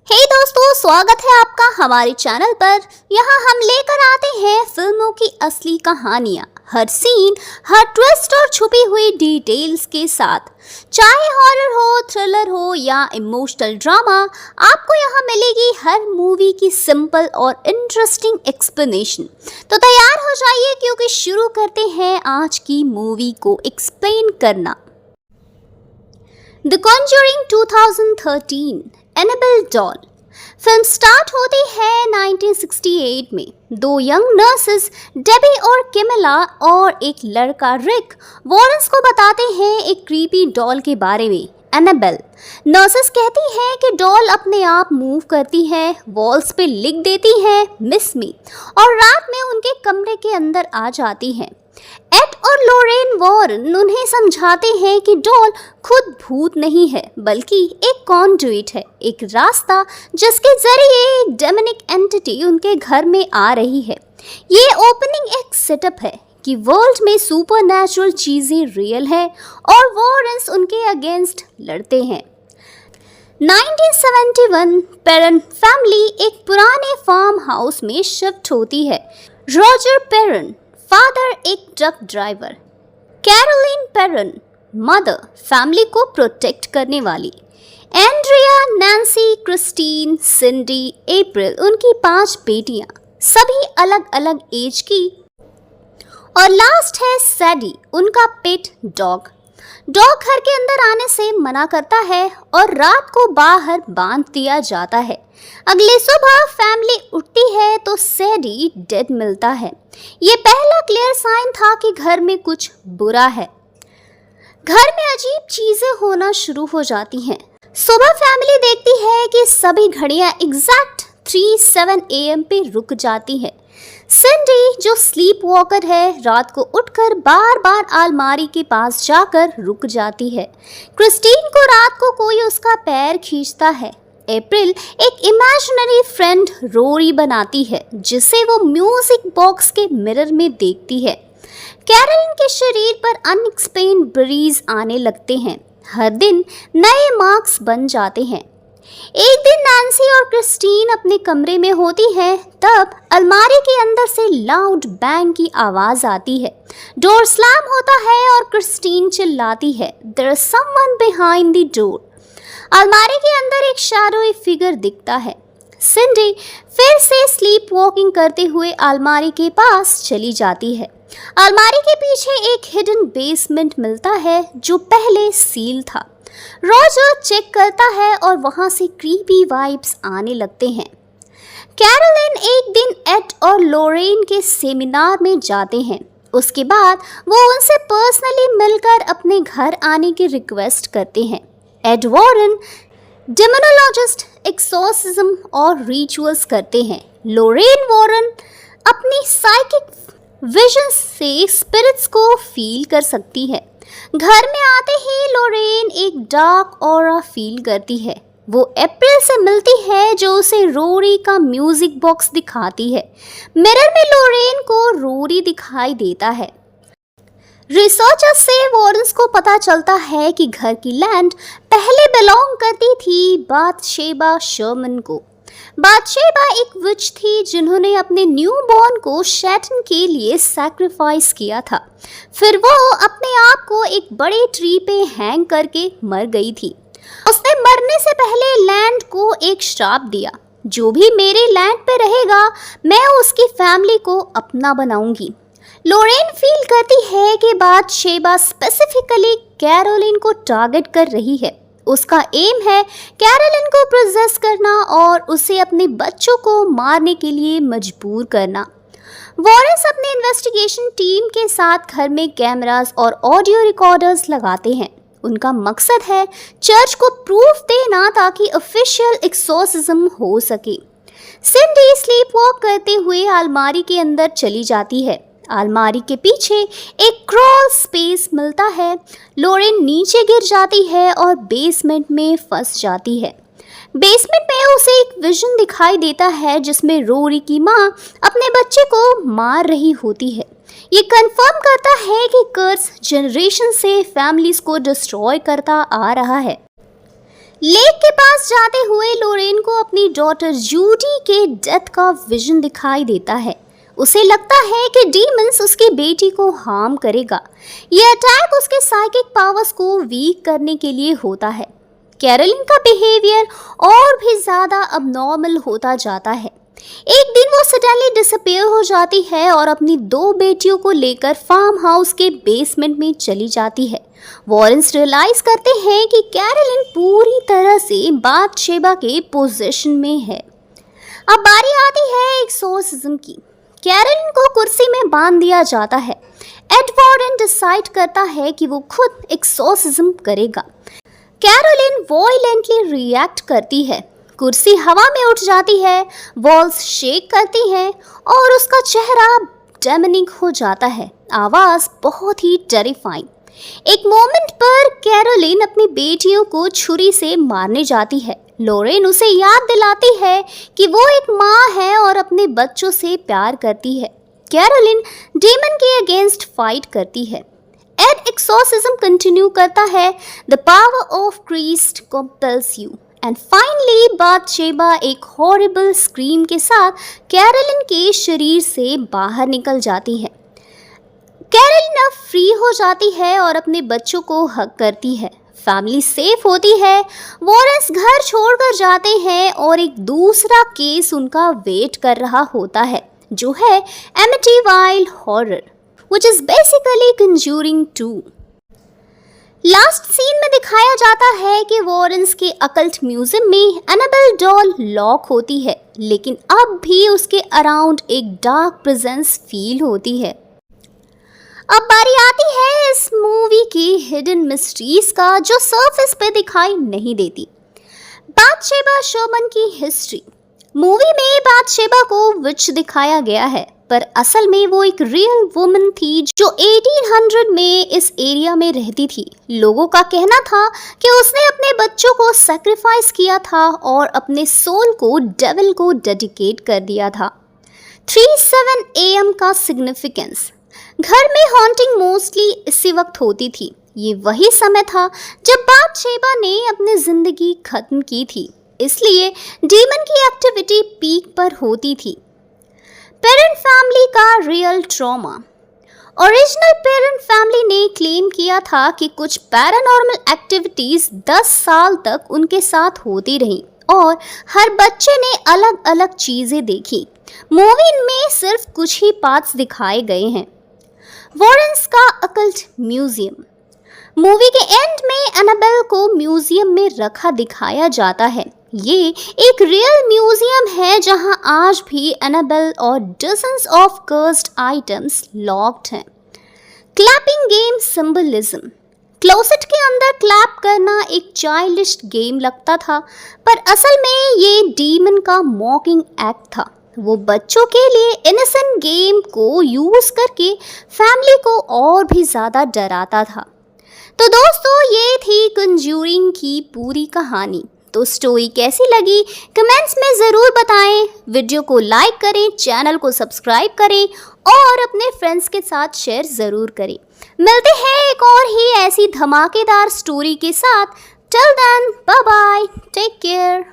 हे दोस्तों, स्वागत है आपका हमारे चैनल पर। यहाँ हम लेकर आते हैं फिल्मों की असली कहानियाँ, हर सीन, हर ट्विस्ट और छुपी हुई डिटेल्स के साथ। चाहे हॉरर हो, थ्रिलर हो या इमोशनल ड्रामा, आपको यहाँ मिलेगी हर मूवी की सिंपल और इंटरेस्टिंग एक्सप्लेनेशन। तो तैयार हो जाइए, क्योंकि शुरू करते हैं आज की मूवी को एक्सप्लेन करना। The Conjuring 2013 Annabelle doll. Film start होती है 1968 में। दो यंग नर्सेस डेबी और कैमिला और एक लड़का रिक वॉरेंस को बताते हैं एक क्रीपी डॉल के बारे में, एनाबेल। नर्सेस कहती हैं कि डॉल अपने आप मूव करती है, वॉल्स पे लिख देती है मिस मी, और रात में उनके कमरे के अंदर आ जाती है। एड और लोरेन वॉरेन उन्हें समझाते हैं कि डॉल खुद भूत नहीं है, बल्कि एक कॉन्डुइट है, एक रास्ता जिसके जरिए एक डेमोनिक एंटिटी उनके घर में आ रही है। ये ओपनिंग एक सेटअप है कि वर्ल्ड में सुपरनैचुरल चीजें रियल है और वॉरेंस उनके अगेंस्ट लड़ते हैं। 1971 पेरन फैमिली एक पुराने फार्म हाउस में शिफ्ट होती है। रॉजर पेरन फादर एक truck driver, Carolyn Perron mother family को प्रोटेक्ट करने वाली, Andrea, Nancy, Christine, Cindy, April उनकी 5 बेटियां, सभी अलग अलग एज की। और लास्ट है सैडी, उनका पेट डॉग। डॉग घर के अंदर आने से मना करता है और रात को बाहर बांध दिया जाता है। अगली सुबह फैमिली उठती है तो सैडी डेड मिलता है। ये पहला क्लियर साइन था कि घर में कुछ बुरा है। घर में अजीब चीजें होना शुरू हो जाती हैं। सुबह फैमिली देखती है कि सभी घड़ियां एग्जैक्ट 3:07 AM पे रुक जाती है। सिंडी, जो स्लीप वॉकर है, रात को उठकर बार बार अलमारी के पास जाकर रुक जाती है। क्रिस्टीन को रात को कोई उसका पैर खींचता है। अप्रैल एक इमेजिनरी फ्रेंड रोरी बनाती है, जिसे वो म्यूजिक बॉक्स के मिरर में देखती है। कैरोलिन के शरीर पर अनएक्सप्लेन ब्रीज आने लगते हैं। हर दिन नए मार्क्स बन जाते हैं। एक दिन नैन्सी और क्रिस्टीन अपने कमरे में होती है, तब अलमारी के अंदर से लाउड बैंग की आवाज आती है। डोर स्लैम होता है और क्रिस्टीन चिल्लाती है, there is someone behind the door. अलमारी के अंदर एक शैडोई फिगर दिखता है। सिंडी फिर से स्लीप वॉकिंग करते हुए अलमारी के पास चली जाती है। अलमारी के पीछे एक हिडन बेसमेंट मिलता है जो पहले सील था। रॉजर चेक करता है और वहां से क्रीपी वाइब्स आने लगते हैं। कैरोलिन एक दिन एड और लोरेन के सेमिनार में जाते हैं। उसके बाद वो उनसे पर्सनली मिलकर अपने घर आने की रिक्वेस्ट करते हैं। एड वॉरेन डेमोनोलॉजिस्ट एक्सोर्सिज्म और रिचुअल्स करते हैं। लोरेन वॉरेन अपनी साइकिक विजन से स्पिरिट्स को फील कर सकती है। घर में आते ही लोरेन एक डार्क ऑरा फील करती है। वो अप्रैल से मिलती है, जो उसे रोरी का म्यूजिक बॉक्स दिखाती है। मिरर में लोरेन को रोरी दिखाई देता है। रिसर्चर्स से वॉरेंस को पता चलता है कि घर की लैंड पहले बिलोंग करती थी बाथशेबा शर्मन को। बाथशेबा एक विच थी जिन्होंने अपने न्यू बॉर्न को शैटन के लिए सैक्रिफाइस किया था। फिर वो अपने आप को एक बड़े ट्री पे हैंग करके मर गई थी। उसने मरने से पहले लैंड को एक श्राप दिया, जो भी मेरे लैंड पे रहेगा मैं उसकी फैमिली को अपना बनाऊंगी। लोरेन फील करती है कि बाथशेबा स्पेसिफिकली कैरोलिन को टारगेट कर रही है। उसका एम है कैरोलिन को प्रोसेस करना और उसे अपने बच्चों को मारने के लिए मजबूर करना। वॉरेंस अपने इन्वेस्टिगेशन टीम के साथ घर में कैमरास और ऑडियो रिकॉर्डर्स लगाते हैं। उनका मकसद है चर्च को प्रूफ देना ताकि ऑफिशियल एक्सोर्सिज्म हो सके। सिंडी स्लीप वॉक करते हुए अलमारी के अंदर चली जाती है। अलमारी के पीछे एक क्रॉल स्पेस मिलता है। लोरेन नीचे गिर जाती है और बेसमेंट में फंस जाती है। बेसमेंट में उसे एक विजन दिखाई देता है, जिसमें रोरी की माँ अपने बच्चे को मार रही होती है। ये कंफर्म करता है कि कर्स जनरेशन से फैमिलीज को डिस्ट्रॉय करता आ रहा है। लेक के पास जाते हुए लोरेन को अपनी डॉटर जूडी के डेथ का विजन दिखाई देता है। उसे लगता है कि डीमंस उसकी बेटी को हार्म करेगा। यह अटैक उसके साइकिक पावर्स को वीक करने के लिए होता है। कैरोलिन का बिहेवियर और भी ज़्यादा अबनॉर्मल होता जाता है। एक दिन वो सडनली डिसअपीयर हो जाती है और अपनी 2 बेटियों को लेकर फार्म हाउस के बेसमेंट में चली जाती है। वॉरेंस रियलाइज करते हैं कि कैरोलिन पूरी तरह से बाथशेबा के पोजीशन में है। अब बारी आती है एक्सोर्सिज्म की। कैरोलिन को कुर्सी में बांध दिया जाता है। एड वॉरेन डिसाइड करता है कि वो खुद एक्सोर्सिज्म करेगा। कैरोलिन वॉयलेंटली रिएक्ट करती है। कुर्सी हवा में उठ जाती है, वॉल्स शेक करती हैं और उसका चेहरा डेमनिक हो जाता है। आवाज़ बहुत ही टेरिफाइंग। एक मोमेंट पर कैरोलिन अपनी बेटियों को छुरी से मारने जाती है। लोरेन उसे याद दिलाती है कि वो एक माँ है और अपने बच्चों से प्यार करती है। कैरोलिन डेमन के अगेंस्ट फाइट करती है। एड एक्सोर्सिज्म कंटिन्यू करता है। The power of Christ compels you and finally Bathsheba एक हॉरिबल स्क्रीम के साथ कैरोलिन के शरीर से बाहर निकल जाती है। कैरोलिन अब फ्री हो जाती है और अपने बच्चों को हग करती है। फैमिली सेफ होती है। वॉरेंस घर छोड़कर जाते हैं और एक दूसरा केस उनका वेट कर रहा होता है, जो है Amityville horror, which is basically Conjuring 2। Last scene में दिखाया जाता है कि वॉरेंस के अकल्ट म्यूजियम में एनाबेल डॉल लॉक होती है, लेकिन अब भी उसके अराउंड एक डार्क प्रेजेंस फील होती है। अब बारी आती है इस मूवी की हिडन मिस्ट्रीज का, जो सरफेस पे दिखाई नहीं देती। बाथशेबा शर्मन की हिस्ट्री। मूवी में बाथशेबा को विच दिखाया गया है, पर असल में वो एक रियल वुमन थी जो 1800 में इस एरिया में रहती थी। लोगों का कहना था कि उसने अपने बच्चों को सैक्रिफाइस किया था और अपने सोल को डेविल को डेडिकेट कर दिया था। 3:07 AM का सिग्निफिकेंस। घर में हॉन्टिंग मोस्टली इसी वक्त होती थी। ये वही समय था जब बाथशेबा ने अपनी जिंदगी खत्म की थी, इसलिए डीमन की एक्टिविटी पीक पर होती थी। पेरेंट फैमिली का real trauma. Original parent family ने क्लेम किया था कि कुछ पैरानॉर्मल एक्टिविटीज 10 साल तक उनके साथ होती रहीं और हर बच्चे ने अलग अलग चीजें देखी। मूवी में सिर्फ कुछ ही पार्ट्स दिखाए गए हैं। वॉरेंस का अकल्ट म्यूजियम। मूवी के एंड में एनाबेल को म्यूजियम में रखा दिखाया जाता है। ये एक रियल म्यूजियम है जहां आज भी एनाबेल और dozens of cursed items locked हैं। Clapping game symbolism. क्लोसेट के अंदर क्लैप करना एक चाइल्डिश गेम लगता था, पर असल में ये डीमन का मॉकिंग एक्ट था। वो बच्चों के लिए इनोसेंट गेम को यूज करके फैमिली को और भी ज़्यादा डराता था। तो दोस्तों, ये थी कंज्यूरिंग की पूरी कहानी। तो स्टोरी कैसी लगी कमेंट्स में ज़रूर बताएं। वीडियो को लाइक करें, चैनल को सब्सक्राइब करें और अपने फ्रेंड्स के साथ शेयर ज़रूर करें। मिलते हैं एक और ही ऐसी धमाकेदार स्टोरी के साथ। Till then, bye bye, take care.